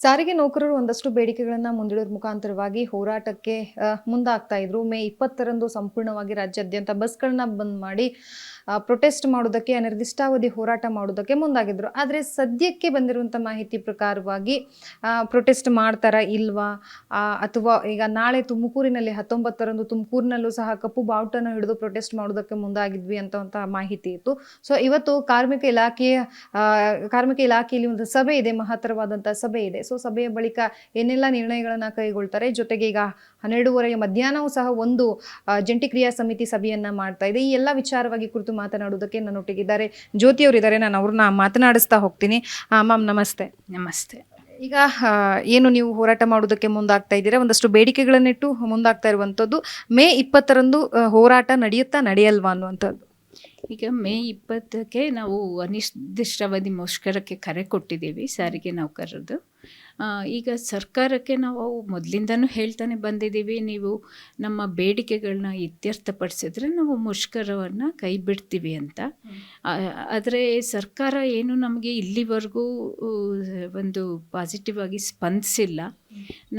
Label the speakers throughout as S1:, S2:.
S1: ಸಾರಿಗೆ ನೌಕರರು ಒಂದಷ್ಟು ಬೇಡಿಕೆಗಳನ್ನ ಮುಂದಿಡೋದ್ರ ಮುಖಾಂತರವಾಗಿ ಹೋರಾಟಕ್ಕೆ ಮುಂದಾಗ್ತಾ ಇದ್ರು. ಮೇ 20ರಂದು ಸಂಪೂರ್ಣವಾಗಿ ರಾಜ್ಯಾದ್ಯಂತ ಬಸ್ಗಳನ್ನ ಬಂದ್ ಮಾಡಿ ಪ್ರೊಟೆಸ್ಟ್ ಮಾಡೋದಕ್ಕೆ, ಅನಿರ್ದಿಷ್ಟಾವಧಿ ಹೋರಾಟ ಮಾಡೋದಕ್ಕೆ ಮುಂದಾಗಿದ್ರು. ಆದರೆ ಸದ್ಯಕ್ಕೆ ಬಂದಿರುವಂಥ ಮಾಹಿತಿ ಪ್ರಕಾರವಾಗಿ ಪ್ರೊಟೆಸ್ಟ್ ಮಾಡ್ತಾರಾ ಇಲ್ವಾ, ಅಥವಾ ಈಗ ನಾಳೆ ತುಮಕೂರಿನಲ್ಲಿ 19ರಂದು ತುಮಕೂರಿನಲ್ಲೂ ಸಹ ಕಪ್ಪು ಬಾವುಟನ ಹಿಡಿದು ಪ್ರೊಟೆಸ್ಟ್ ಮಾಡೋದಕ್ಕೆ ಮುಂದಾಗಿದ್ವಿ ಅಂತ ಮಾಹಿತಿ ಇತ್ತು. ಸೊ ಇವತ್ತು ಕಾರ್ಮಿಕ ಇಲಾಖೆಯಲ್ಲಿ ಒಂದು ಸಭೆ ಇದೆ, ಮಹತ್ತರವಾದಂತಹ ಸಭೆ ಇದೆ. ಸೊ ಸಭೆಯ ಬಳಿಕ ಏನೆಲ್ಲ ನಿರ್ಣಯಗಳನ್ನ ಕೈಗೊಳ್ತಾರೆ, ಜೊತೆಗೆ ಈಗ 12:30 ಮಧ್ಯಾಹ್ನವೂ ಸಹ ಒಂದು ಜಂಟಿ ಕ್ರಿಯಾ ಸಮಿತಿ ಸಭೆಯನ್ನ ಮಾಡ್ತಾ ಇದೆ. ಈ ಎಲ್ಲ ವಿಚಾರವಾಗಿ ಕುರಿತು ಮಾತನಾಡುವುದಕ್ಕೆ ನನ್ನೊಟ್ಟಿಗಿದ್ದಾರೆ ಜ್ಯೋತಿ ಅವರಿದ್ದಾರೆ. ನಾನು ಅವ್ರನ್ನ ಮಾತನಾಡಿಸ್ತಾ ಹೋಗ್ತೀನಿ. ಮ್ಯಾಮ್ ನಮಸ್ತೆ.
S2: ನಮಸ್ತೆ.
S1: ಈಗ ಏನು ನೀವು ಹೋರಾಟ ಮಾಡೋದಕ್ಕೆ ಮುಂದಾಗ್ತಾ ಇದ್ದೀರಾ, ಒಂದಷ್ಟು ಬೇಡಿಕೆಗಳನ್ನಿಟ್ಟು ಮುಂದಾಗ್ತಾ ಇರುವಂಥದ್ದು. ಮೇ 20ರಂದು ಹೋರಾಟ ನಡೆಯುತ್ತಾ ನಡೆಯಲ್ವಾ ಅನ್ನುವಂಥದ್ದು.
S2: ಈಗ ಮೇ 20ಕ್ಕೆ ನಾವು ಅನಿರ್ದಿಷ್ಟಾವಧಿ ಮುಷ್ಕರಕ್ಕೆ ಕರೆ ಕೊಟ್ಟಿದ್ದೀವಿ ಸಾರಿಗೆ ನೌಕರರದ್ದು. ಈಗ ಸರ್ಕಾರಕ್ಕೆ ನಾವು ಮೊದಲಿಂದನೂ ಹೇಳ್ತಾನೆ ಬಂದಿದ್ದೀವಿ, ನೀವು ನಮ್ಮ ಬೇಡಿಕೆಗಳನ್ನ ಇತ್ಯರ್ಥಪಡಿಸಿದ್ರೆ ನಾವು ಮುಷ್ಕರವನ್ನು ಕೈ ಬಿಡ್ತೀವಿ ಅಂತ. ಆದರೆ ಸರ್ಕಾರ ಏನು ನಮಗೆ ಇಲ್ಲಿವರೆಗೂ ಒಂದು ಪಾಸಿಟಿವ್ ಆಗಿ ಸ್ಪಂದಿಸಿಲ್ಲ.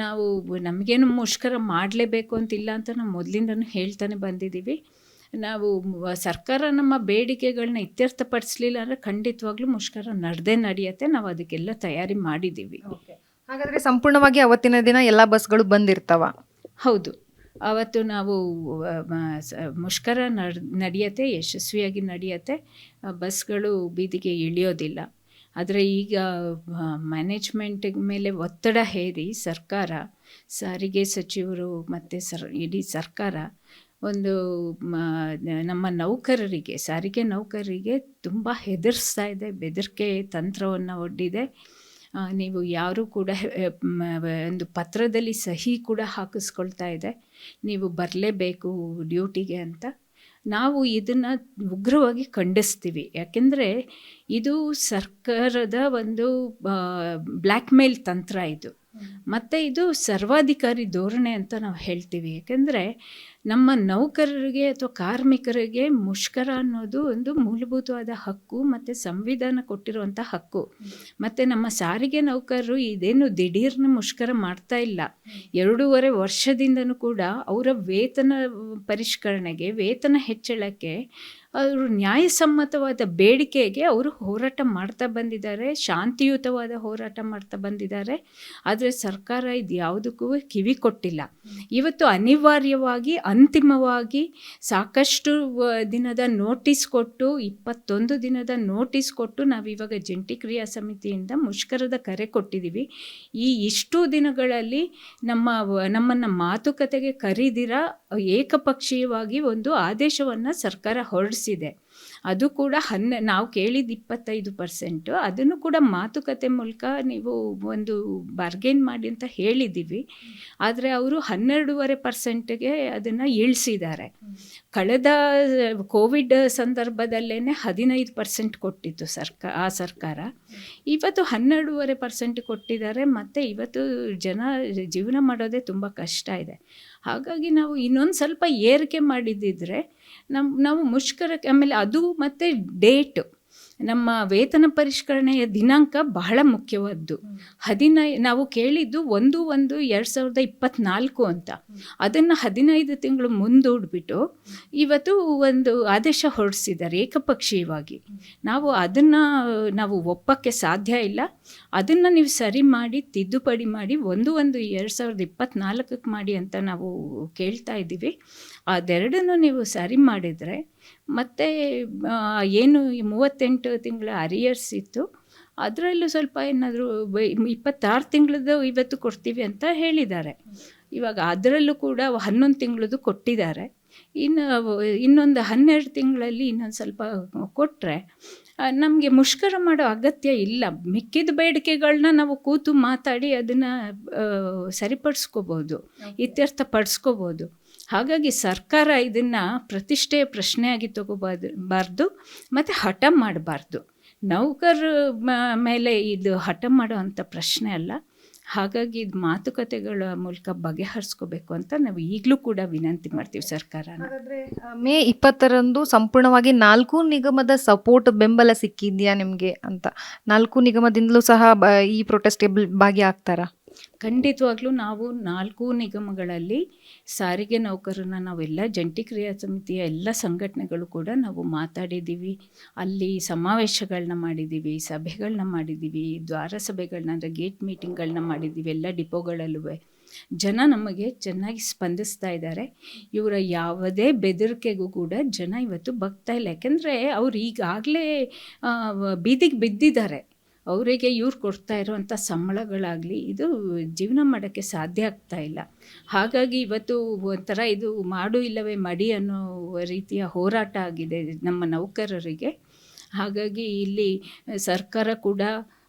S2: ನಾವು ನಮಗೇನು ಮುಷ್ಕರ ಮಾಡಲೇಬೇಕು ಅಂತಿಲ್ಲ ಅಂತ ನಾವು ಮೊದಲಿಂದನೂ ಹೇಳ್ತಾನೆ ಬಂದಿದ್ದೀವಿ. ನಾವು ಸರ್ಕಾರ ನಮ್ಮ ಬೇಡಿಕೆಗಳನ್ನ ಇತ್ಯರ್ಥಪಡಿಸಲಿಲ್ಲ ಅಂದರೆ ಖಂಡಿತವಾಗ್ಲೂ ಮುಷ್ಕರ ನಡೆಯುತ್ತೆ. ನಾವು ಅದಕ್ಕೆಲ್ಲ ತಯಾರಿ ಮಾಡಿದ್ದೀವಿ.
S1: ಹಾಗಾದರೆ ಸಂಪೂರ್ಣವಾಗಿ ಅವತ್ತಿನ ದಿನ ಎಲ್ಲ ಬಸ್ಗಳು ಬಂದಿರ್ತಾವ?
S2: ಹೌದು, ಅವತ್ತು ನಾವು ಮುಷ್ಕರ ನಡೆಯುತ್ತೆ, ಯಶಸ್ವಿಯಾಗಿ ನಡೆಯುತ್ತೆ. ಬಸ್ಗಳು ಬೀದಿಗೆ ಇಳಿಯೋದಿಲ್ಲ. ಆದರೆ ಈಗ ಮ್ಯಾನೇಜ್ಮೆಂಟ್ ಮೇಲೆ ಒತ್ತಡ ಹೇರಿ ಸರ್ಕಾರ, ಸಾರಿಗೆ ಸಚಿವರು ಮತ್ತು ಇಡೀ ಸರ್ಕಾರ ಒಂದು ನಮ್ಮ ನೌಕರರಿಗೆ, ಸಾರಿಗೆ ನೌಕರರಿಗೆ ತುಂಬ ಹೆದರಿಸ್ತಾ ಇದೆ, ಬೆದರಿಕೆ ತಂತ್ರವನ್ನು ಒಡ್ಡಿದೆ. ನೀವು ಯಾರೂ ಕೂಡ ಒಂದು ಪತ್ರದಲ್ಲಿ ಸಹಿ ಕೂಡ ಹಾಕಿಸ್ಕೊಳ್ತಾ ಇದೆ, ನೀವು ಬರಲೇಬೇಕು ಡ್ಯೂಟಿಗೆ ಅಂತ. ನಾವು ಇದನ್ನು ಉಗ್ರವಾಗಿ ಖಂಡಿಸ್ತೀವಿ. ಯಾಕೆಂದರೆ ಇದು ಸರ್ಕಾರದ ಒಂದು ಬ್ಲ್ಯಾಕ್ ಮೇಲ್ ತಂತ್ರ ಇದು, ಮತ್ತು ಇದು ಸರ್ವಾಧಿಕಾರಿ ಧೋರಣೆ ಅಂತ ನಾವು ಹೇಳ್ತೀವಿ. ಯಾಕೆಂದರೆ ನಮ್ಮ ನೌಕರರಿಗೆ ಅಥವಾ ಕಾರ್ಮಿಕರಿಗೆ ಮುಷ್ಕರ ಅನ್ನೋದು ಒಂದು ಮೂಲಭೂತವಾದ ಹಕ್ಕು ಮತ್ತು ಸಂವಿಧಾನ ಕೊಟ್ಟಿರುವಂಥ ಹಕ್ಕು. ಮತ್ತು ನಮ್ಮ ಸಾರಿಗೆ ನೌಕರರು ಇದೇನು ದಿಢೀರ್ನ ಮುಷ್ಕರ ಮಾಡ್ತಾ ಇಲ್ಲ. 2.5 ವರ್ಷದಿಂದನೂ ಕೂಡ ಅವರ ವೇತನ ಪರಿಷ್ಕರಣೆಗೆ, ವೇತನ ಹೆಚ್ಚಳಕ್ಕೆ, ಅವರು ನ್ಯಾಯಸಮ್ಮತವಾದ ಬೇಡಿಕೆಗೆ ಅವರು ಹೋರಾಟ ಮಾಡ್ತಾ ಬಂದಿದ್ದಾರೆ, ಶಾಂತಿಯುತವಾದ ಹೋರಾಟ ಮಾಡ್ತಾ ಬಂದಿದ್ದಾರೆ. ಆದರೆ ಸರ್ಕಾರ ಇದು ಯಾವುದಕ್ಕೂ ಕಿವಿ ಕೊಟ್ಟಿಲ್ಲ. ಇವತ್ತು ಅನಿವಾರ್ಯವಾಗಿ ಅಂತಿಮವಾಗಿ ಸಾಕಷ್ಟು ದಿನದ ನೋಟಿಸ್ ಕೊಟ್ಟು, 21 ದಿನದ ನೋಟಿಸ್ ಕೊಟ್ಟು ನಾವಿವಾಗ ಜಂಟಿ ಕ್ರಿಯಾ ಸಮಿತಿಯಿಂದ ಮುಷ್ಕರದ ಕರೆ ಕೊಟ್ಟಿದ್ದೀವಿ. ಇಷ್ಟು ದಿನಗಳಲ್ಲಿ ನಮ್ಮನ್ನು ಮಾತುಕತೆಗೆ ಕರೀದಿರ ಏಕಪಕ್ಷೀಯವಾಗಿ ಒಂದು ಆದೇಶವನ್ನು ಸರ್ಕಾರ ಹೊರಡಿಸಿದೆ. ಅದು ಕೂಡ ನಾವು ಕೇಳಿದ 25%, ಅದನ್ನು ಕೂಡ ಮಾತುಕತೆ ಮೂಲಕ ನೀವು ಒಂದು ಬಾರ್ಗೇನ್ ಮಾಡಿ ಅಂತ ಹೇಳಿದ್ದೀವಿ. ಆದರೆ ಅವರು 12.5%ಗೆ ಅದನ್ನು ಇಳಿಸಿದ್ದಾರೆ. ಕಳೆದ ಕೋವಿಡ್ ಸಂದರ್ಭದಲ್ಲೇ 15% ಕೊಟ್ಟಿತ್ತು ಸರ್ಕಾರ. ಇವತ್ತು 12.5% ಕೊಟ್ಟಿದ್ದಾರೆ. ಮತ್ತು ಇವತ್ತು ಜನ ಜೀವನ ಮಾಡೋದೇ ತುಂಬ ಕಷ್ಟ ಇದೆ. ಹಾಗಾಗಿ ನಾವು ಇನ್ನೊಂದು ಸ್ವಲ್ಪ ಏರಿಕೆ ಮಾಡಿದ್ದಿದ್ರೆ ನಾವು ಮುಷ್ಕರಕ್ಕೆ, ಆಮೇಲೆ ಅದು ಮತ್ತು ಡೇಟು, ನಮ್ಮ ವೇತನ ಪರಿಷ್ಕರಣೆಯ ದಿನಾಂಕ ಬಹಳ ಮುಖ್ಯವಾದ್ದು. ನಾವು ಕೇಳಿದ್ದು 1/1/2024 ಅಂತ. ಅದನ್ನು 15 ತಿಂಗಳು ಮುಂದೂಡಿಬಿಟ್ಟು ಇವತ್ತು ಒಂದು ಆದೇಶ ಹೊರಡಿಸಿದ್ದಾರೆ ಏಕಪಕ್ಷೀಯವಾಗಿ. ನಾವು ಒಪ್ಪಕ್ಕೆ ಸಾಧ್ಯ ಇಲ್ಲ. ಅದನ್ನು ನೀವು ಸರಿ ಮಾಡಿ, ತಿದ್ದುಪಡಿ ಮಾಡಿ 1/1/2024 ಮಾಡಿ ಅಂತ ನಾವು ಕೇಳ್ತಾ ಇದ್ದೀವಿ. ಅದೆರಡನ್ನು ನೀವು ಸರಿ ಮಾಡಿದರೆ, ಮತ್ತು ಏನು 38 ತಿಂಗಳ ಅರಿಯರ್ಸ್ ಇತ್ತು ಅದರಲ್ಲೂ ಸ್ವಲ್ಪ ಏನಾದರೂ 26 ತಿಂಗಳದ್ದು ಇವತ್ತು ಕೊಡ್ತೀವಿ ಅಂತ ಹೇಳಿದ್ದಾರೆ. ಇವಾಗ ಅದರಲ್ಲೂ ಕೂಡ 11 ತಿಂಗಳದ್ದು ಕೊಟ್ಟಿದ್ದಾರೆ. ಇನ್ನೊಂದು 12 ತಿಂಗಳಲ್ಲಿ ಇನ್ನೊಂದು ಸ್ವಲ್ಪ ಕೊಟ್ಟರೆ ನಮಗೆ ಮುಷ್ಕರ ಮಾಡೋ ಅಗತ್ಯ ಇಲ್ಲ. ಮಿಕ್ಕಿದ ಬೇಡಿಕೆಗಳನ್ನ ನಾವು ಕೂತು ಮಾತಾಡಿ ಅದನ್ನು ಸರಿಪಡಿಸ್ಕೋಬೋದು, ಇತ್ಯರ್ಥಪಡಿಸ್ಕೋಬೋದು. ಹಾಗಾಗಿ ಸರ್ಕಾರ ಇದನ್ನು ಪ್ರತಿಷ್ಠೆಯ ಪ್ರಶ್ನೆಯಾಗಿ ತಗೋಬಾರ್ದು ಮತ್ತು ಹಠ ಮಾಡಬಾರ್ದು. ನೌಕರ ಮೇಲೆ ಇದು ಹಠ ಮಾಡೋ ಅಂಥ ಪ್ರಶ್ನೆ ಅಲ್ಲ. ಹಾಗಾಗಿ ಇದು ಮಾತುಕತೆಗಳ ಮೂಲಕ ಬಗೆಹರಿಸ್ಕೋಬೇಕು ಅಂತ ನಾವು ಈಗಲೂ ಕೂಡ ವಿನಂತಿ ಮಾಡ್ತೀವಿ ಸರ್ಕಾರನ.
S1: ಹಾಗಾದ್ರೆ ಮೇ 20ರಂದು ಸಂಪೂರ್ಣವಾಗಿ 4 ನಿಗಮದ ಸಪೋರ್ಟ್ ಬೆಂಬಲ ಸಿಕ್ಕಿದ್ಯಾ ನಿಮಗೆ ಅಂತ? 4 ನಿಗಮದಿಂದಲೂ ಸಹ ಈ ಪ್ರೊಟೆಸ್ಟ್ಗೆ ಭಾಗಿಯಾಗ್ತಾರಾ?
S2: ಖಂಡಿತವಾಗ್ಲೂ ನಾವು 4 ನಿಗಮಗಳಲ್ಲಿ ಸಾರಿಗೆ ನೌಕರರನ್ನ ನಾವೆಲ್ಲ ಜಂಟಿ ಕ್ರಿಯಾ ಸಮಿತಿಯ ಎಲ್ಲ ಸಂಘಟನೆಗಳು ಕೂಡ ನಾವು ಮಾತಾಡಿದ್ದೀವಿ. ಅಲ್ಲಿ ಸಮಾವೇಶಗಳನ್ನ ಮಾಡಿದ್ದೀವಿ, ಸಭೆಗಳನ್ನ ಮಾಡಿದ್ದೀವಿ, ದ್ವಾರ ಸಭೆಗಳನ್ನ ಅಂದರೆ ಗೇಟ್ ಮೀಟಿಂಗ್ಗಳನ್ನ ಮಾಡಿದ್ದೀವಿ ಎಲ್ಲ ಡಿಪೋಗಳಲ್ಲೂ. ಜನ ನಮಗೆ ಚೆನ್ನಾಗಿ ಸ್ಪಂದಿಸ್ತಾ ಇದ್ದಾರೆ. ಇವರ ಯಾವುದೇ ಬೆದರಿಕೆಗೂ ಕೂಡ ಜನ ಇವತ್ತು ಬಗ್ತಾ ಇಲ್ಲ. ಯಾಕೆಂದರೆ ಅವ್ರು ಈಗಾಗಲೇ ಬೀದಿಗೆ ಬಿದ್ದಿದ್ದಾರೆ. ಅವರಿಗೆ ಇವ್ರು ಕೊಡ್ತಾ ಇರೋವಂಥ ಸಂಬಳಗಳಾಗಲಿ ಇದು ಜೀವನ ಮಾಡೋಕ್ಕೆ ಸಾಧ್ಯ ಆಗ್ತಾ ಇಲ್ಲ. ಹಾಗಾಗಿ ಇವತ್ತು ಒಂಥರ ಇದು ಮಾಡು ಇಲ್ಲವೇ ಮಡಿ ಅನ್ನೋ ರೀತಿಯ ಹೋರಾಟ ಆಗಿದೆ ನಮ್ಮ ನೌಕರರಿಗೆ. ಹಾಗಾಗಿ ಇಲ್ಲಿ ಸರ್ಕಾರ ಕೂಡ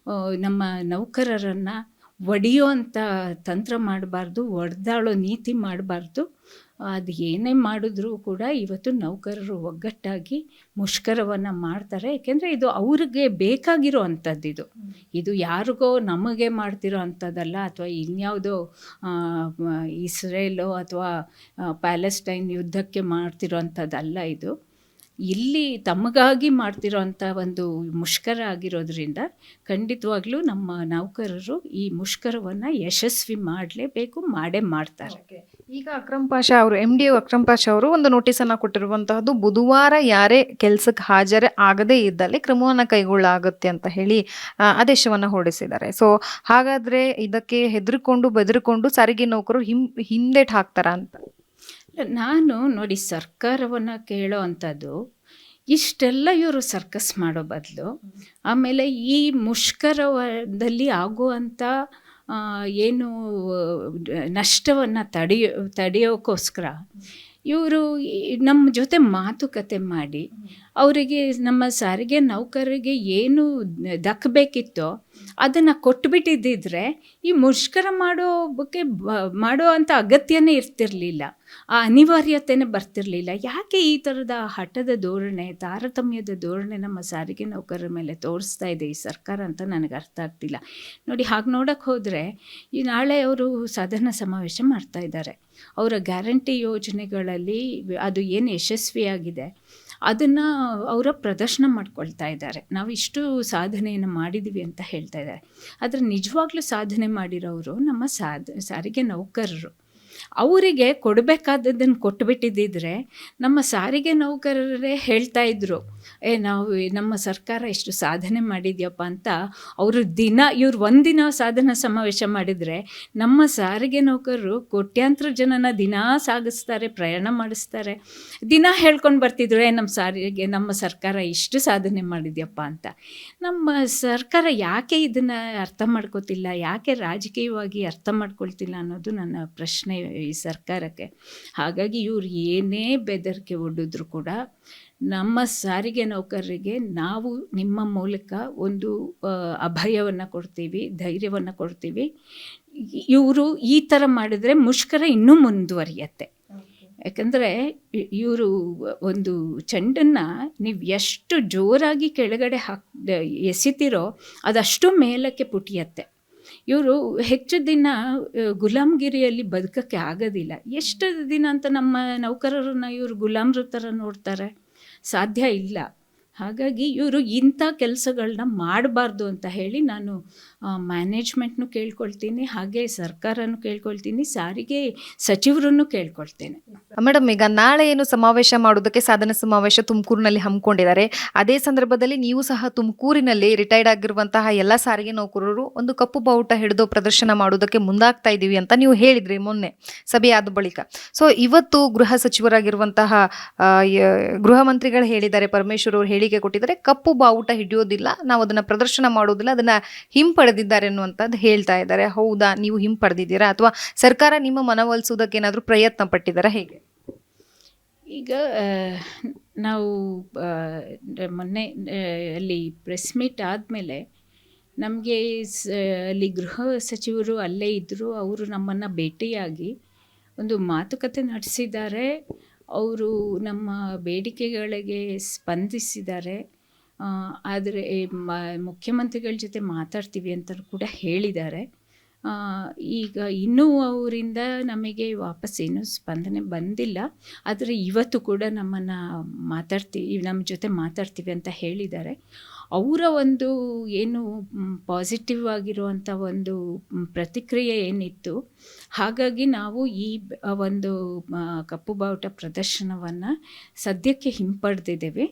S2: ನಮ್ಮ ನೌಕರರನ್ನು ಒಡೆಯೋ ಅಂಥ ತಂತ್ರ ಮಾಡಬಾರ್ದು, ಒಡೆದಾಳೋ ನೀತಿ ಮಾಡಬಾರ್ದು. ಅದು ಏನೇ ಮಾಡಿದ್ರೂ ಕೂಡ ಇವತ್ತು ನೌಕರರು ಒಗ್ಗಟ್ಟಾಗಿ ಮುಷ್ಕರವನ್ನು ಮಾಡ್ತಾರೆ. ಏಕೆಂದರೆ ಇದು ಅವ್ರಿಗೆ ಬೇಕಾಗಿರೋ ಅಂಥದ್ದಿದು. ಇದು ಯಾರಿಗೋ ನಮಗೆ ಮಾಡ್ತಿರೋ ಅಂಥದ್ದಲ್ಲ, ಅಥವಾ ಇನ್ಯಾವುದೋ ಇಸ್ರೇಲೋ ಅಥವಾ ಪ್ಯಾಲೆಸ್ಟೈನ್ ಯುದ್ಧಕ್ಕೆ ಮಾಡ್ತಿರೋ ಅಂಥದ್ದಲ್ಲ. ಇದು ಇಲ್ಲಿ ತಮಗಾಗಿ ಮಾಡ್ತಿರೋ ಅಂಥ ಒಂದು ಮುಷ್ಕರ ಆಗಿರೋದ್ರಿಂದ ಖಂಡಿತವಾಗ್ಲೂ ನಮ್ಮ ನೌಕರರು ಈ ಮುಷ್ಕರವನ್ನು ಯಶಸ್ವಿ ಮಾಡಲೇಬೇಕು, ಮಾಡೇ ಮಾಡ್ತಾರೆ.
S1: ಈಗ ಅಕ್ರಮ್ ಪಾಷಾ ಅವರು MD ಅಕ್ರಮ್ ಪಾಷಾ ಅವರು ಒಂದು ನೋಟಿಸನ್ನು ಕೊಟ್ಟಿರುವಂತಹದ್ದು, ಬುಧವಾರ ಯಾರೇ ಕೆಲಸಕ್ಕೆ ಹಾಜರೇ ಆಗದೇ ಇದ್ದಲ್ಲಿ ಕ್ರಮವನ್ನು ಕೈಗೊಳ್ಳಲಾಗುತ್ತೆ ಅಂತ ಹೇಳಿ ಆದೇಶವನ್ನು ಹೊರಡಿಸಿದ್ದಾರೆ. ಸೊ ಹಾಗಾದ್ರೆ ಇದಕ್ಕೆ ಬೆದರಿಕೊಂಡು ಸಾರಿಗೆ ನೌಕರರು ಹಿಂದೇಟ್ ಹಾಕ್ತಾರಾ ಅಂತ?
S2: ನಾನು ನೋಡಿ, ಸರ್ಕಾರವನ್ನು ಕೇಳೋ ಅಂಥದ್ದು ಇಷ್ಟೆಲ್ಲ ಇವರು ಸರ್ಕಸ್ ಮಾಡೋ ಬದಲು ಆಮೇಲೆ ಈ ಮುಷ್ಕರದಲ್ಲಿ ಆಗುವಂಥ ಏನು ನಷ್ಟವನ್ನು ತಡೆಯೋಕ್ಕೋಸ್ಕರ ಇವರು ನಮ್ಮ ಜೊತೆ ಮಾತುಕತೆ ಮಾಡಿ ಅವರಿಗೆ ನಮ್ಮ ಸಾರಿಗೆ ನೌಕರರಿಗೆ ಏನು ದಕ್ಕಬೇಕಿತ್ತೋ ಅದನ್ನು ಕೊಟ್ಟುಬಿಟ್ಟಿದ್ದಿದ್ರೆ ಈ ಮುಷ್ಕರ ಮಾಡೋ ಅಂಥ ಅಗತ್ಯನೇ ಇರ್ತಿರಲಿಲ್ಲ, ಆ ಅನಿವಾರ್ಯತೆನೇ ಬರ್ತಿರಲಿಲ್ಲ. ಯಾಕೆ ಈ ಥರದ ಹಠದ ಧೋರಣೆ, ತಾರತಮ್ಯದ ಧೋರಣೆ ನಮ್ಮ ಸಾರಿಗೆ ನೌಕರರ ಮೇಲೆ ತೋರಿಸ್ತಾ ಇದೆ ಈ ಸರ್ಕಾರ ಅಂತ ನನಗೆ ಅರ್ಥ ಆಗ್ತಿಲ್ಲ. ನೋಡಿ, ಹಾಗೆ ನೋಡೋಕ್ಕೆ ಹೋದರೆ ಈ ನಾಳೆ ಅವರು ಸಾಧನಾ ಸಮಾವೇಶ ಮಾಡ್ತಾ ಇದ್ದಾರೆ. ಅವರ ಗ್ಯಾರಂಟಿ ಯೋಜನೆಗಳಲ್ಲಿ ಅದು ಏನು ಯಶಸ್ವಿಯಾಗಿದೆ ಅದನ್ನು ಅವರ ಪ್ರದರ್ಶನ ಮಾಡ್ಕೊಳ್ತಾ ಇದ್ದಾರೆ. ನಾವು ಇಷ್ಟು ಸಾಧನೆಯನ್ನು ಮಾಡಿದ್ದೀವಿ ಅಂತ ಹೇಳ್ತಾ ಇದ್ದಾರೆ. ಆದರೆ ನಿಜವಾಗ್ಲೂ ಸಾಧನೆ ಮಾಡಿರೋರು ನಮ್ಮ ಸಾರಿಗೆ ನೌಕರರು. ಅವರಿಗೆ ಕೊಡಬೇಕಾದದ್ದನ್ನು ಕೊಟ್ಟುಬಿಟ್ಟಿದ್ದಿದ್ರೆ ನಮ್ಮ ಸಾರಿಗೆ ನೌಕರರೇ ಹೇಳ್ತಾ ಇದ್ರು, ನಾವು ನಮ್ಮ ಸರ್ಕಾರ ಎಷ್ಟು ಸಾಧನೆ ಮಾಡಿದ್ಯಪ್ಪ ಅಂತ. ಅವರು ಇವ್ರು ಒಂದಿನ ಸಾಧನಾ ಸಮಾವೇಶ ಮಾಡಿದರೆ ನಮ್ಮ ಸಾರಿಗೆ ನೌಕರರು ಕೋಟ್ಯಾಂತರ ಜನನ ದಿನಾ ಸಾಗಿಸ್ತಾರೆ, ಪ್ರಯಾಣ ಮಾಡಿಸ್ತಾರೆ. ದಿನ ಹೇಳ್ಕೊಂಡು ಬರ್ತಿದ್ರು, ನಮ್ಮ ಸರ್ಕಾರ ಇಷ್ಟು ಸಾಧನೆ ಮಾಡಿದ್ಯಪ್ಪ ಅಂತ. ನಮ್ಮ ಸರ್ಕಾರ ಯಾಕೆ ಇದನ್ನು ಅರ್ಥ ಮಾಡ್ಕೋತಿಲ್ಲ, ಯಾಕೆ ರಾಜಕೀಯವಾಗಿ ಅರ್ಥ ಮಾಡ್ಕೊಳ್ತಿಲ್ಲ ಅನ್ನೋದು ನನ್ನ ಪ್ರಶ್ನೆ ಈ ಸರ್ಕಾರಕ್ಕೆ. ಹಾಗಾಗಿ ಇವ್ರು ಏನೇ ಬೆದರಿಕೆ ಒಡ್ಡಿದ್ರು ಕೂಡ ನಮ್ಮ ಸಾರಿಗೆ ನೌಕರರಿಗೆ ನಾವು ನಿಮ್ಮ ಮೂಲಕ ಒಂದು ಅಭಯವನ್ನು ಕೊಡ್ತೀವಿ, ಧೈರ್ಯವನ್ನು ಕೊಡ್ತೀವಿ. ಇವರು ಈ ಥರ ಮಾಡಿದರೆ ಮುಷ್ಕರ ಇನ್ನೂ ಮುಂದುವರಿಯತ್ತೆ. ಯಾಕಂದರೆ ಇವರು ಒಂದು ಚೆಂಡನ್ನು ನೀವು ಎಷ್ಟು ಜೋರಾಗಿ ಕೆಳಗಡೆ ಎಸಿತೀರೋ ಅದಷ್ಟು ಮೇಲಕ್ಕೆ ಪುಟಿಯತ್ತೆ. ಇವರು ಹೆಚ್ಚು ದಿನ ಗುಲಾಮಗಿರಿಯಲ್ಲಿ ಬದುಕೋಕ್ಕೆ ಆಗೋದಿಲ್ಲ. ಎಷ್ಟು ದಿನ ಅಂತ ನಮ್ಮ ನೌಕರರನ್ನ ಇವರು ಗುಲಾಮ್ರ ಥರ ನೋಡ್ತಾರೆ? ಸಾಧ್ಯ ಇಲ್ಲ. ಹಾಗಾಗಿ ಇವರು ಇಂಥ ಕೆಲಸಗಳನ್ನ ಮಾಡಬಾರ್ದು ಅಂತ ಹೇಳಿ ನಾನು ಮ್ಯಾನೇಜ್ಮೆಂಟ್ನು ಕೇಳ್ಕೊಳ್ತೀನಿ, ಹಾಗೆ ಸರ್ಕಾರನೂ ಕೇಳ್ಕೊಳ್ತೀನಿ, ಸಾರಿಗೆ ಸಚಿವರನ್ನು ಕೇಳ್ಕೊಳ್ತೇನೆ.
S1: ಮೇಡಮ್, ಈಗ ನಾಳೆ ಏನು ಸಮಾವೇಶ ಮಾಡೋದಕ್ಕೆ ಸಾಧನ ಸಮಾವೇಶ ತುಮಕೂರಿನಲ್ಲಿ ಹಮ್ಮಿಕೊಂಡಿದ್ದಾರೆ. ಅದೇ ಸಂದರ್ಭದಲ್ಲಿ ನೀವು ಸಹ ತುಮಕೂರಿನಲ್ಲಿ ರಿಟೈರ್ಡ್ ಆಗಿರುವಂತಹ ಎಲ್ಲ ಸಾರಿಗೆ ನೌಕರರು ಒಂದು ಕಪ್ಪು ಬಾವುಟ ಹಿಡಿದು ಪ್ರದರ್ಶನ ಮಾಡೋದಕ್ಕೆ ಮುಂದಾಗ್ತಾ ಇದ್ದೀವಿ ಅಂತ ನೀವು ಹೇಳಿದ್ರಿ ಮೊನ್ನೆ ಸಭೆಯಾದ ಬಳಿಕ. ಸೊ ಇವತ್ತು ಗೃಹ ಸಚಿವರಾಗಿರುವಂತಹ ಗೃಹ ಮಂತ್ರಿಗಳು ಹೇಳಿದ್ದಾರೆ, ಪರಮೇಶ್ವರ್ ಅವರು ಹೇಳಿಕೆ ಕೊಟ್ಟಿದ್ದಾರೆ, ಕಪ್ಪು ಬಾವುಟ ಹಿಡಿಯೋದಿಲ್ಲ, ನಾವು ಅದನ್ನ ಪ್ರದರ್ಶನ ಮಾಡೋದಿಲ್ಲ, ಅದನ್ನ ಹಿಂಪಡೆದಿದ್ದಾರೆ ಅನ್ನುವಂಥದ್ದು ಹೇಳ್ತಾ ಇದ್ದಾರೆ. ಹೌದಾ, ನೀವು ಹಿಂಪಡೆದಿದ್ದೀರಾ ಅಥವಾ ಸರ್ಕಾರ ನಿಮ್ಮ ಮನವೊಲಿಸುವುದಕ್ಕೆ ಏನಾದರೂ ಪ್ರಯತ್ನ ಪಟ್ಟಿದ್ದಾರಾ, ಹೇಗೆ?
S2: ಈಗ ನಾವು ಮೊನ್ನೆ ಅಲ್ಲಿ ಪ್ರೆಸ್ ಮೀಟ್ ಆದಮೇಲೆ ನಮಗೆ ಅಲ್ಲಿ ಗೃಹ ಸಚಿವರು ಅಲ್ಲೇ ಇದ್ದರು. ಅವರು ನಮ್ಮನ್ನು ಭೇಟಿಯಾಗಿ ಒಂದು ಮಾತುಕತೆ ನಡೆಸಿದ್ದಾರೆ. ಅವರು ನಮ್ಮ ಬೇಡಿಕೆಗಳಿಗೆ ಸ್ಪಂದಿಸಿದ್ದಾರೆ. ಆದರೆ ಮುಖ್ಯಮಂತ್ರಿಗಳ ಜೊತೆ ಮಾತಾಡ್ತೀವಿ ಅಂತ ಕೂಡ ಹೇಳಿದ್ದಾರೆ. ಆ, ಈಗ ಇನ್ನೂ ಅವರಿಂದ ನಮಗೆ ವಾಪಸ್ ಏನೂ ಸ್ಪಂದನೆ ಬಂದಿಲ್ಲ. ಆದರೆ ಇವತ್ತು ಕೂಡ ನಮ್ಮ ಜೊತೆ ಮಾತಾಡ್ತೀವಿ ಅಂತ ಹೇಳಿದ್ದಾರೆ. ಅವರ ಒಂದು ಏನು ಪಾಸಿಟಿವ್ ಆಗಿರುವಂಥ ಒಂದು ಪ್ರತಿಕ್ರಿಯೆ ಏನಿತ್ತು, ಹಾಗಾಗಿ ನಾವು ಈ ಒಂದು ಕಪ್ಪು ಬಾವುಟ ಪ್ರದರ್ಶನವನ್ನು ಸದ್ಯಕ್ಕೆ ಹಿಂಪಡೆದಿದ್ದೇವೆ.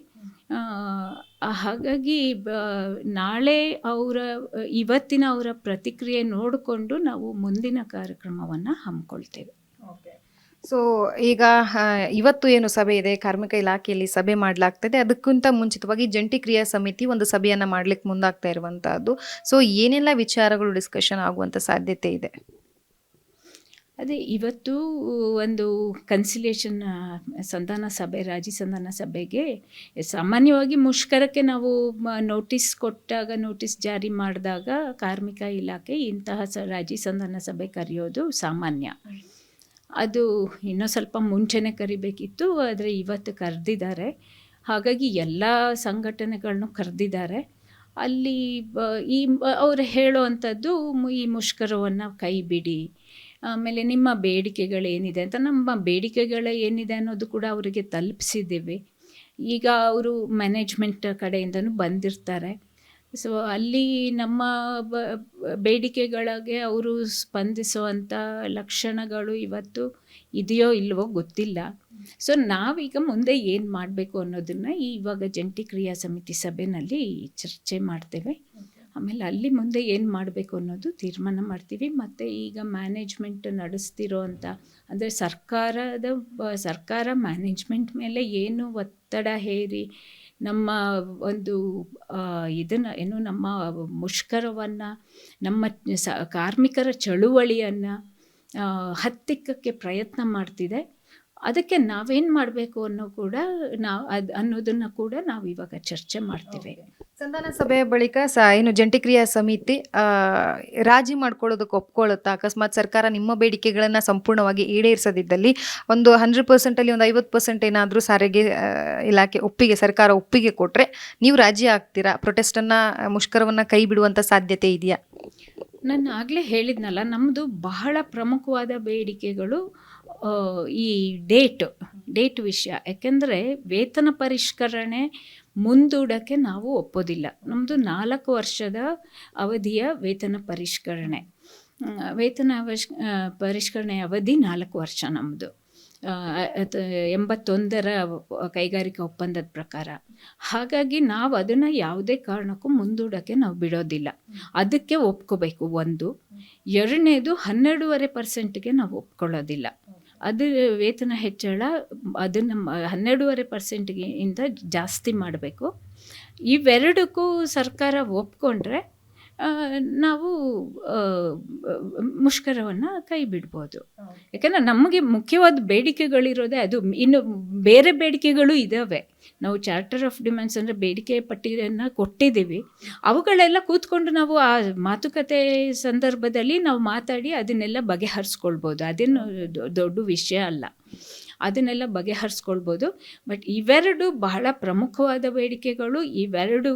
S2: ಹಾಗಾಗಿ ನಾಳೆ ಇವತ್ತಿನ ಅವರ ಪ್ರತಿಕ್ರಿಯೆ ನೋಡಿಕೊಂಡು ನಾವು ಮುಂದಿನ ಕಾರ್ಯಕ್ರಮವನ್ನು ಹಮ್ಮಿಕೊಳ್ತೇವೆ.
S1: ಸೊ ಈಗ ಇವತ್ತು ಏನು ಸಭೆ ಇದೆ, ಕಾರ್ಮಿಕ ಇಲಾಖೆಯಲ್ಲಿ ಸಭೆ ಮಾಡಲಾಗ್ತದೆ. ಅದಕ್ಕಿಂತ ಮುಂಚಿತವಾಗಿ ಜಂಟಿ ಕ್ರಿಯಾ ಸಮಿತಿ ಒಂದು ಸಭೆಯನ್ನು ಮಾಡಲಿಕ್ಕೆ ಮುಂದಾಗ್ತಾ ಇರುವಂತಹದ್ದು. ಸೊ ಏನೆಲ್ಲ ವಿಚಾರಗಳು ಡಿಸ್ಕಷನ್ ಆಗುವಂಥ ಸಾಧ್ಯತೆ ಇದೆ?
S2: ಅದೇ ಇವತ್ತು ಒಂದು ಕನ್ಸಿಲೇಷನ್ ಸಂಧಾನ ಸಭೆ, ರಾಜಿ ಸಂಧಾನ ಸಭೆಗೆ ಸಾಮಾನ್ಯವಾಗಿ ಮುಷ್ಕರಕ್ಕೆ ನಾವು ನೋಟಿಸ್ ಜಾರಿ ಮಾಡಿದಾಗ ಕಾರ್ಮಿಕ ಇಲಾಖೆ ಇಂತಹ ರಾಜಿ ಸಂಧಾನ ಸಭೆ ಕರೆಯೋದು ಸಾಮಾನ್ಯ. ಅದು ಇನ್ನೂ ಸ್ವಲ್ಪ ಮುಂಚೆನೇ ಕರಿಬೇಕಿತ್ತು, ಆದರೆ ಇವತ್ತು ಕರೆದಿದ್ದಾರೆ. ಹಾಗಾಗಿ ಎಲ್ಲ ಸಂಘಟನೆಗಳನ್ನು ಕರೆದಿದ್ದಾರೆ. ಅಲ್ಲಿ ಅವರು ಹೇಳೋವಂಥದ್ದು ಈ ಮುಷ್ಕರವನ್ನು ಕೈ ಬಿಡಿ, ಆಮೇಲೆ ನಿಮ್ಮ ಬೇಡಿಕೆಗಳೇನಿದೆ ಅಂತ. ನಮ್ಮ ಬೇಡಿಕೆಗಳು ಏನಿದೆ ಅನ್ನೋದು ಕೂಡ ಅವರಿಗೆ ತಲುಪಿಸಿದ್ದೀವಿ. ಈಗ ಅವರು ಮ್ಯಾನೇಜ್ಮೆಂಟ್ ಕಡೆಯಿಂದನೂ ಬಂದಿರ್ತಾರೆ. ಸೊ ಅಲ್ಲಿ ನಮ್ಮ ಬೇಡಿಕೆಗಳಿಗೆ ಅವರು ಸ್ಪಂದಿಸುವಂಥ ಲಕ್ಷಣಗಳು ಇವತ್ತು ಇದೆಯೋ ಇಲ್ವೋ ಗೊತ್ತಿಲ್ಲ. ಸೊ ನಾವೀಗ ಮುಂದೆ ಏನು ಮಾಡಬೇಕು ಅನ್ನೋದನ್ನು ಇವಾಗ ಜಂಟಿ ಕ್ರಿಯಾ ಸಮಿತಿ ಸಭೆಯಲ್ಲಿ ಚರ್ಚೆ ಮಾಡ್ತೇವೆ. ಆಮೇಲೆ ಅಲ್ಲಿ ಮುಂದೆ ಏನು ಮಾಡಬೇಕು ಅನ್ನೋದು ತೀರ್ಮಾನ ಮಾಡ್ತೀವಿ. ಮತ್ತು ಈಗ ಮ್ಯಾನೇಜ್ಮೆಂಟ್ ನಡೆಸ್ತಿರೋ ಅಂಥ, ಅಂದರೆ ಸರ್ಕಾರ ಮ್ಯಾನೇಜ್ಮೆಂಟ್ ಮೇಲೆ ಏನು ಒತ್ತಡ ಹೇರಿ ನಮ್ಮ ಒಂದು ನಮ್ಮ ಮುಷ್ಕರವನ್ನು, ನಮ್ಮ ಕಾರ್ಮಿಕರ ಚಳುವಳಿಯನ್ನು ಹತ್ತಿಕ್ಕಕ್ಕೆ ಪ್ರಯತ್ನ ಮಾಡ್ತಿದೆ. ಅದಕ್ಕೆ ನಾವೇನು ಮಾಡಬೇಕು ಅನ್ನೋದನ್ನು ಕೂಡ ನಾವು ಇವಾಗ ಚರ್ಚೆ ಮಾಡ್ತೀವಿ.
S1: ಸಂಧಾನ ಸಭೆಯ ಬಳಿಕ ಏನು ಜಂಟಿ ಕ್ರಿಯಾ ಸಮಿತಿ ರಾಜಿ ಮಾಡ್ಕೊಳ್ಳೋದಕ್ಕೆ ಒಪ್ಕೊಳ್ಳುತ್ತಾ? ಅಕಸ್ಮಾತ್ ಸರ್ಕಾರ ನಿಮ್ಮ ಬೇಡಿಕೆಗಳನ್ನು ಸಂಪೂರ್ಣವಾಗಿ ಈಡೇರಿಸದಿದ್ದಲ್ಲಿ ಒಂದು 100% ಅಲ್ಲಿ ಒಂದು 50% ಏನಾದರೂ ಸಾರಿಗೆ ಇಲಾಖೆ ಸರ್ಕಾರ ಒಪ್ಪಿಗೆ ಕೊಟ್ಟರೆ ನೀವು ರಾಜಿ ಆಗ್ತೀರಾ? ಪ್ರೊಟೆಸ್ಟನ್ನು, ಮುಷ್ಕರವನ್ನು ಕೈ ಬಿಡುವಂಥ ಸಾಧ್ಯತೆ ಇದೆಯಾ?
S2: ನಾನು ಆಗಲೇ ಹೇಳಿದ್ನಲ್ಲ, ನಮ್ಮದು ಬಹಳ ಪ್ರಮುಖವಾದ ಬೇಡಿಕೆಗಳು ಈ ಡೇಟ್ ವಿಷಯ. ಯಾಕೆಂದರೆ ವೇತನ ಪರಿಷ್ಕರಣೆ ಮುಂದೂಡೋಕ್ಕೆ ನಾವು ಒಪ್ಪೋದಿಲ್ಲ. ನಮ್ಮದು 4 ವರ್ಷದ ಅವಧಿಯ ವೇತನ ಪರಿಷ್ಕರಣೆ ಅವಧಿ 4 ವರ್ಷ ನಮ್ಮದು. 81ರ ಕೈಗಾರಿಕಾ ಒಪ್ಪಂದದ ಪ್ರಕಾರ. ಹಾಗಾಗಿ ನಾವು ಅದನ್ನು ಯಾವುದೇ ಕಾರಣಕ್ಕೂ ಮುಂದೂಡೋಕ್ಕೆ ನಾವು ಬಿಡೋದಿಲ್ಲ. ಅದಕ್ಕೆ ಒಪ್ಕೋಬೇಕು. ಒಂದು. ಎರಡನೇದು 12.5%ಗೆ ನಾವು ಒಪ್ಕೊಳ್ಳೋದಿಲ್ಲ. ಅದು ವೇತನ ಹೆಚ್ಚಳ, ಅದನ್ನು 12.5%ಗಿಂತ ಜಾಸ್ತಿ ಮಾಡಬೇಕು. ಇವೆರಡಕ್ಕೂ ಸರ್ಕಾರ ಒಪ್ಕೊಂಡ್ರೆ ನಾವು ಮುಷ್ಕರವನ್ನು ಕೈ ಬಿಡ್ಬೋದು. ಯಾಕಂದರೆ ನಮಗೆ ಮುಖ್ಯವಾದ ಬೇಡಿಕೆಗಳಿರೋದೇ ಅದು. ಇನ್ನು ಬೇರೆ ಬೇಡಿಕೆಗಳು ಇದ್ದಾವೆ. ನಾವು ಚಾರ್ಟರ್ ಆಫ್ ಡಿಮ್ಯಾಂಡ್ಸ್ ಅಂದರೆ ಬೇಡಿಕೆ ಪಟ್ಟಿಯನ್ನು ಕೊಟ್ಟಿದ್ದೀವಿ. ಅವುಗಳೆಲ್ಲ ಕೂತ್ಕೊಂಡು ನಾವು ಆ ಮಾತುಕತೆ ಸಂದರ್ಭದಲ್ಲಿ ನಾವು ಮಾತಾಡಿ ಅದನ್ನೆಲ್ಲ ಬಗೆಹರಿಸ್ಕೊಳ್ಬೋದು. ಅದೇನು ದೊಡ್ಡ ವಿಷಯ ಅಲ್ಲ, ಅದನ್ನೆಲ್ಲ ಬಗೆಹರಿಸ್ಕೊಳ್ಬೋದು. ಬಟ್ ಇವೆರಡು ಬಹಳ ಪ್ರಮುಖವಾದ ಬೇಡಿಕೆಗಳು. ಇವೆರಡೂ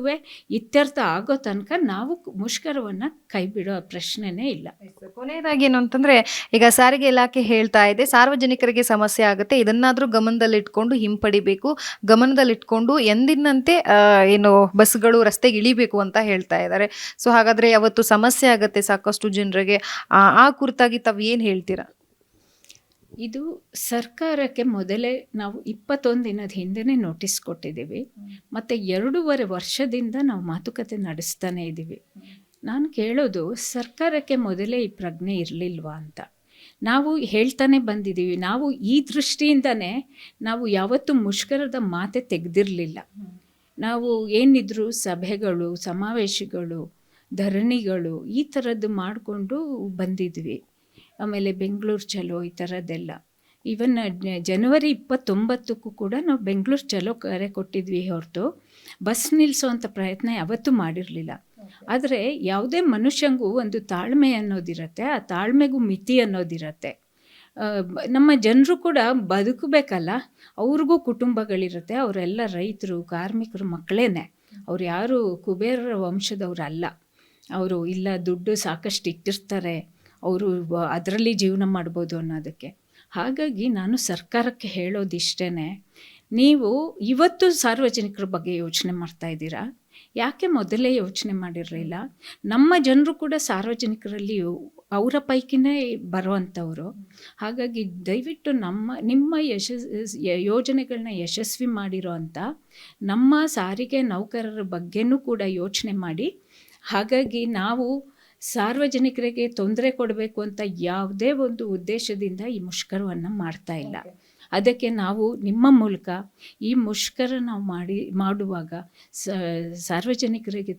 S2: ಇತ್ಯರ್ಥ ಆಗೋ ತನಕ ನಾವು ಮುಷ್ಕರವನ್ನು ಕೈ ಬಿಡೋ ಪ್ರಶ್ನೆನೇ ಇಲ್ಲ.
S1: ಕೊನೆಯದಾಗಿ ಏನು ಅಂತಂದರೆ, ಈಗ ಸಾರಿಗೆ ಇಲಾಖೆ ಹೇಳ್ತಾ ಇದೆ ಸಾರ್ವಜನಿಕರಿಗೆ ಸಮಸ್ಯೆ ಆಗುತ್ತೆ, ಇದನ್ನಾದರೂ ಗಮನದಲ್ಲಿಟ್ಕೊಂಡು ಹಿಂಪಡಿಬೇಕು, ಗಮನದಲ್ಲಿಟ್ಕೊಂಡು ಎಂದಿನಂತೆ ಏನು ಬಸ್ಗಳು ರಸ್ತೆಗೆ ಇಳಿಬೇಕು ಅಂತ ಹೇಳ್ತಾ ಇದ್ದಾರೆ. ಸೊ ಹಾಗಾದರೆ ಅವತ್ತು ಸಮಸ್ಯೆ ಆಗುತ್ತೆ ಸಾಕಷ್ಟು ಜನರಿಗೆ. ಆ ಕುರಿತಾಗಿ ತಾವು ಏನು ಹೇಳ್ತೀರಾ?
S2: ಇದು ಸರ್ಕಾರಕ್ಕೆ ಮೊದಲೇ ನಾವು 21 ದಿನದ ಹಿಂದೆ ನೋಟಿಸ್ ಕೊಟ್ಟಿದ್ದೀವಿ. ಮತ್ತು 2.5 ವರ್ಷದಿಂದ ನಾವು ಮಾತುಕತೆ ನಡೆಸ್ತಾನೆ ಇದ್ದೀವಿ. ನಾನು ಕೇಳೋದು, ಸರ್ಕಾರಕ್ಕೆ ಮೊದಲೇ ಈ ಪ್ರಜ್ಞೆ ಇರಲಿಲ್ವಾ ಅಂತ. ನಾವು ಹೇಳ್ತಾನೆ ಬಂದಿದ್ದೀವಿ. ನಾವು ಈ ದೃಷ್ಟಿಯಿಂದನೇ ನಾವು ಯಾವತ್ತೂ ಮುಷ್ಕರದ ಮಾತೆ ತೆಗೆದಿರಲಿಲ್ಲ. ನಾವು ಏನಿದ್ರು ಸಭೆಗಳು, ಸಮಾವೇಶಗಳು, ಧರಣಿಗಳು ಈ ಥರದ್ದು ಮಾಡಿಕೊಂಡು ಬಂದಿದ್ವಿ. ಆಮೇಲೆ ಬೆಂಗಳೂರು ಚಲೋ, ಈ ಥರದ್ದೆಲ್ಲ. ಈವನ್ ಜನವರಿ 29ಕ್ಕೂ ಕೂಡ ನಾವು ಬೆಂಗಳೂರು ಚಲೋ ಕರೆ ಕೊಟ್ಟಿದ್ವಿ ಹೊರತು ಬಸ್ ನಿಲ್ಲಿಸೋವಂಥ ಪ್ರಯತ್ನ ಯಾವತ್ತೂ ಮಾಡಿರಲಿಲ್ಲ. ಆದರೆ ಯಾವುದೇ ಮನುಷ್ಯಂಗೂ ಒಂದು ತಾಳ್ಮೆ ಅನ್ನೋದಿರುತ್ತೆ, ಆ ತಾಳ್ಮೆಗೂ ಮಿತಿ ಅನ್ನೋದಿರುತ್ತೆ. ನಮ್ಮ ಜನರು ಕೂಡ ಬದುಕಬೇಕಲ್ಲ, ಅವ್ರಿಗೂ ಕುಟುಂಬಗಳಿರುತ್ತೆ. ಅವರೆಲ್ಲ ರೈತರು, ಕಾರ್ಮಿಕರು ಮಕ್ಕಳೇನೆ. ಅವ್ರು ಯಾರು ಕುಬೇರರ ವಂಶದವರಲ್ಲ. ಅವರು ಇಲ್ಲ ದುಡ್ಡು ಸಾಕಷ್ಟು ಇಟ್ಟಿರ್ತಾರೆ, ಅವರು ಅದರಲ್ಲಿ ಜೀವನ ಮಾಡ್ಬೋದು ಅನ್ನೋದಕ್ಕೆ. ಹಾಗಾಗಿ ನಾನು ಸರ್ಕಾರಕ್ಕೆ ಹೇಳೋದಿಷ್ಟೇ, ನೀವು ಇವತ್ತು ಸಾರ್ವಜನಿಕರ ಬಗ್ಗೆ ಯೋಚನೆ ಮಾಡ್ತಾ ಇದ್ದೀರಾ, ಯಾಕೆ ಮೊದಲೇ ಯೋಚನೆ ಮಾಡಿರಲಿಲ್ಲ? ನಮ್ಮ ಜನರು ಕೂಡ ಸಾರ್ವಜನಿಕರಲ್ಲಿ ಅವರ ಪೈಕಿನೇ ಬರುವಂಥವ್ರು. ಹಾಗಾಗಿ ದಯವಿಟ್ಟು ನಿಮ್ಮ ಯೋಜನೆಗಳನ್ನ ಯಶಸ್ವಿ ಮಾಡಿರೋ ಅಂಥ ನಮ್ಮ ಸಾರಿಗೆ ನೌಕರರ ಬಗ್ಗೆನೂ ಕೂಡ ಯೋಚನೆ ಮಾಡಿ. ಹಾಗಾಗಿ ನಾವು ಸಾರ್ವಜನಿಕರಿಗೆ ತೊಂದರೆ ಕೊಡಬೇಕು ಅಂತ ಯಾವುದೇ ಒಂದು ಉದ್ದೇಶದಿಂದ ಈ ಮುಷ್ಕರವನ್ನು ಮಾಡ್ತಾ ಇಲ್ಲ. ಅದಕ್ಕೆ ನಾವು ನಿಮ್ಮ ಮೂಲಕ ಈ ಮುಷ್ಕರ ನಾವು ಮಾಡುವಾಗ ಸಾರ್ವಜನಿಕರಿಗೆ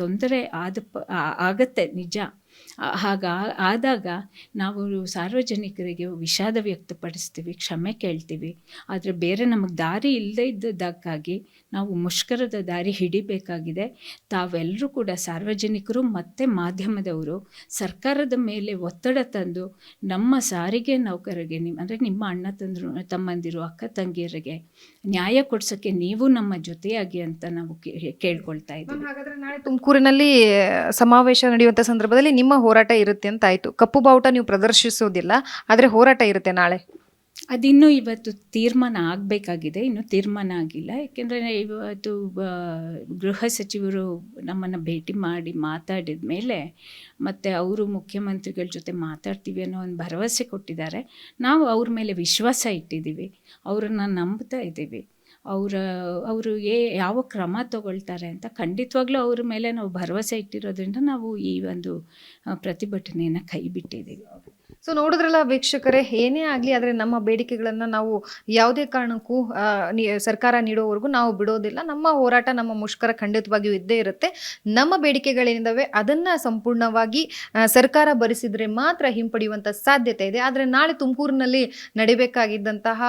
S2: ತೊಂದರೆ ಆಗತ್ತೆ ನಿಜ. ಆದಾಗ ನಾವು ಸಾರ್ವಜನಿಕರಿಗೆ ವಿಷಾದ ವ್ಯಕ್ತಪಡಿಸ್ತೀವಿ, ಕ್ಷಮೆ ಕೇಳ್ತೀವಿ. ಆದರೆ ಬೇರೆ ನಮಗೆ ದಾರಿ ಇಲ್ಲದೇ ಇದ್ದದ್ದಕ್ಕಾಗಿ ನಾವು ಮುಷ್ಕರದ ದಾರಿ ಹಿಡಿಬೇಕಾಗಿದೆ. ತಾವೆಲ್ಲರೂ ಕೂಡ ಸಾರ್ವಜನಿಕರು ಮತ್ತು ಮಾಧ್ಯಮದವರು ಸರ್ಕಾರದ ಮೇಲೆ ಒತ್ತಡ ತಂದು ನಮ್ಮ ಸಾರಿಗೆ ನೌಕರರಿಗೆ ಅಂದರೆ ನಿಮ್ಮ ಅಣ್ಣ ತಮ್ಮಂದಿರು ಅಕ್ಕ ತಂಗಿಯರಿಗೆ ನ್ಯಾಯ ಕೊಡ್ಸೋಕ್ಕೆ ನೀವು ನಮ್ಮ ಜೊತೆಯಾಗಿ ಅಂತ ನಾವು ಕೇಳ್ಕೊಳ್ತಾ ಇದ್ದೀವಿ.
S1: ಹಾಗಾದ್ರೆ ನಾಳೆ ತುಮಕೂರಿನಲ್ಲಿ ಸಮಾವೇಶ ನಡೆಯುವಂಥ ಸಂದರ್ಭದಲ್ಲಿ ನಿಮ್ಮ ಹೋರಾಟ ಇರುತ್ತೆ ಅಂತ ಆಯಿತು. ಕಪ್ಪು ಬಾವುಟ ನೀವು ಪ್ರದರ್ಶಿಸೋದಿಲ್ಲ, ಆದರೆ ಹೋರಾಟ ಇರುತ್ತೆ ನಾಳೆ.
S2: ಅದಿನ್ನೂ ಇವತ್ತು ತೀರ್ಮಾನ ಆಗಬೇಕಾಗಿದೆ, ಇನ್ನೂ ತೀರ್ಮಾನ ಆಗಿಲ್ಲ. ಏಕೆಂದರೆ ಇವತ್ತು ಗೃಹ ಸಚಿವರು ನಮ್ಮನ್ನು ಭೇಟಿ ಮಾಡಿ ಮಾತಾಡಿದ ಮೇಲೆ ಮತ್ತು ಅವರು ಮುಖ್ಯಮಂತ್ರಿಗಳ ಜೊತೆ ಮಾತಾಡ್ತೀವಿ ಅನ್ನೋ ಒಂದು ಭರವಸೆ ಕೊಟ್ಟಿದ್ದಾರೆ. ನಾವು ಅವ್ರ ಮೇಲೆ ವಿಶ್ವಾಸ ಇಟ್ಟಿದ್ದೀವಿ, ಅವರನ್ನು ನಂಬ್ತಾ ಇದ್ದೀವಿ. ಅವರು ಯಾವ ಕ್ರಮ ತಗೊಳ್ತಾರೆ ಅಂತ ಖಂಡಿತವಾಗ್ಲೂ ಅವ್ರ ಮೇಲೆ ನಾವು ಭರವಸೆ ಇಟ್ಟಿರೋದ್ರಿಂದ ನಾವು ಈ ಒಂದು ಪ್ರತಿಭಟನೆಯನ್ನು ಕೈ ಬಿಟ್ಟಿದ್ದೀವಿ.
S1: ಸೊ ನೋಡಿದ್ರಲ್ಲ ವೀಕ್ಷಕರೇ, ಏನೇ ಆಗಲಿ ಆದರೆ ನಮ್ಮ ಬೇಡಿಕೆಗಳನ್ನು ನಾವು ಯಾವುದೇ ಕಾರಣಕ್ಕೂ ಸರ್ಕಾರ ನೀಡೋವರೆಗೂ ನಾವು ಬಿಡೋದಿಲ್ಲ. ನಮ್ಮ ಹೋರಾಟ, ನಮ್ಮ ಮುಷ್ಕರ ಖಂಡಿತವಾಗಿಯೂ ಇದ್ದೇ ಇರುತ್ತೆ. ನಮ್ಮ ಬೇಡಿಕೆಗಳೇನಿದ್ದಾವೆ ಅದನ್ನು ಸಂಪೂರ್ಣವಾಗಿ ಸರ್ಕಾರ ಭರಿಸಿದರೆ ಮಾತ್ರ ಹಿಂಪಡೆಯುವಂಥ ಸಾಧ್ಯತೆ ಇದೆ. ಆದರೆ ನಾಳೆ ತುಮಕೂರಿನಲ್ಲಿ ನಡಿಬೇಕಾಗಿದ್ದಂತಹ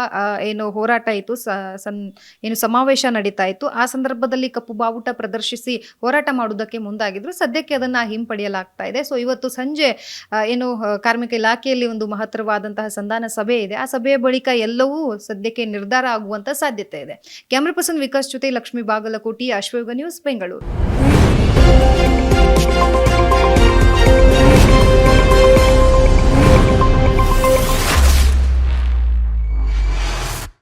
S1: ಏನು ಹೋರಾಟ ಇತ್ತು, ಏನು ಸಮಾವೇಶ ನಡೀತಾ ಇತ್ತು, ಆ ಸಂದರ್ಭದಲ್ಲಿ ಕಪ್ಪು ಬಾವುಟ ಪ್ರದರ್ಶಿಸಿ ಹೋರಾಟ ಮಾಡುವುದಕ್ಕೆ ಮುಂದಾಗಿದ್ರು. ಸದ್ಯಕ್ಕೆ ಅದನ್ನು ಹಿಂಪಡೆಯಲಾಗ್ತಾ ಇದೆ. ಸೊ ಇವತ್ತು ಸಂಜೆ ಏನು ಕಾರ್ಮಿಕ ಇಲಾಖೆಯಲ್ಲಿ ಒಂದು ಮಹತ್ತರವಾದಂತಹ ಸಂಧಾನ ಸಭೆ ಇದೆ. ಆ ಸಭೆಯ ಬಳಿಕ ಎಲ್ಲವೂ ಸದ್ಯಕ್ಕೆ ನಿರ್ಧಾರ ಆಗುವಂತ ಸಾಧ್ಯತೆ ಇದೆ. ಕ್ಯಾಮ್ರಾ ಪರ್ಸನ್ ವಿಕಾಸ್ ಜೊತೆ ಲಕ್ಷ್ಮೀ ಬಾಗಲಕೋಟಿ, ಅಶ್ವಯುಗ ನ್ಯೂಸ್, ಬೆಂಗಳೂರು.